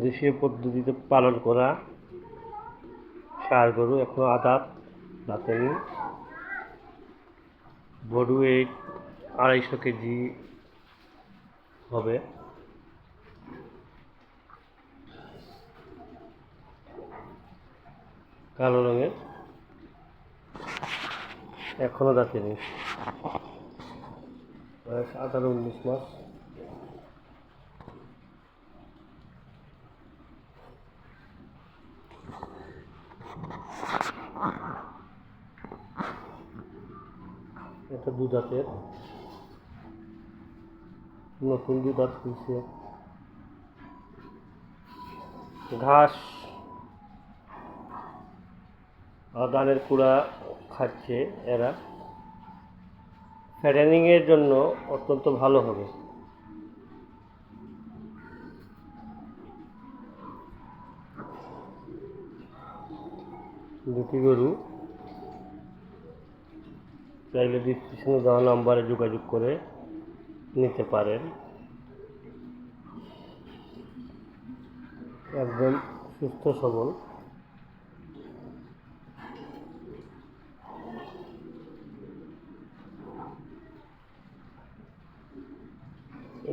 দেশীয় পদ্ধতিতে পালন করা ষাঁড় গরু এখনো আদাত দাঁতেনি। বডি ওয়েট 250 কেজি হবে। কালো রঙের, এখনো দাঁতেনি। বয়স 18-19 মাস। এটা 2 দাঁতের, নতুন 2 দাঁত হয়েছে। ঘাস ধানের কুড়া খাচ্ছে এরা। ফ্যাটেনিংয়ের জন্য অত্যন্ত ভালো হবে। দুটি গরু চাইলে ডিসক্রিপশনে দেওয়া নাম্বারে যোগাযোগ করে নিতে পারেন। একদম সুস্থ সবল।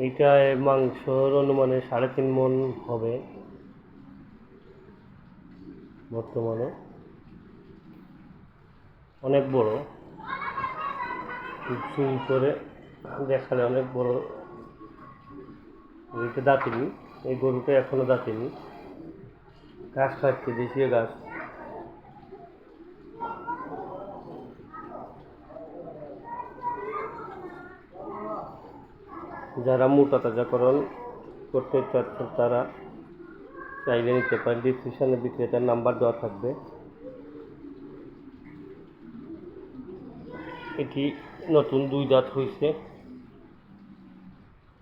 এইটায় মাংসর অনুমানে 3.5 মণ হবে বর্তমানে। অনেক বড়, জুম করে দেখালে অনেক বড়। এইটা দাঁতেনি, এই গরুটা এখনো দাঁতেনি। ঘাস খাচ্ছে, দেশীয় ঘাস। যারা মোটা তাজাকরণ করতে চাচ্ছেন তারা চাইলে নিতে পারেন। ডিসক্রিপশনে বিক্রেতার নাম্বার দেওয়া থাকবে। এটি নতুন 2 দাঁত হয়েছে,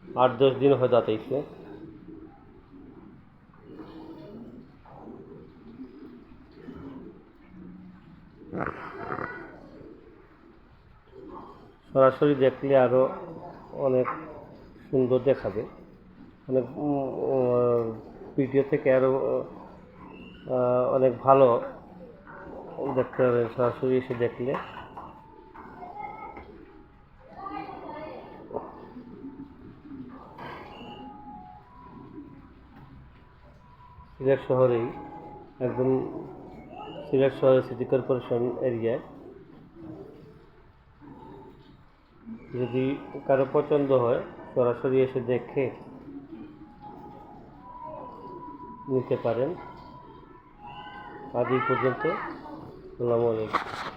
8-10 দিন হয় দাঁত হয়েছে। সরাসরি দেখলে আরো অনেক সুন্দর দেখাবে। অনেক ভিডিও থেকে আরো অনেক ভালো দেখতে হবে সরাসরি এসে দেখলে। সিলেট শহরেই, একদম সিলেট শহরের সিটি কর্পোরেশন এরিয়ায়। যদি কারো পছন্দ হয় সরাসরি এসে দেখে নিতে পারেন। আজ এই পর্যন্ত। আসসালামু আলাইকুম।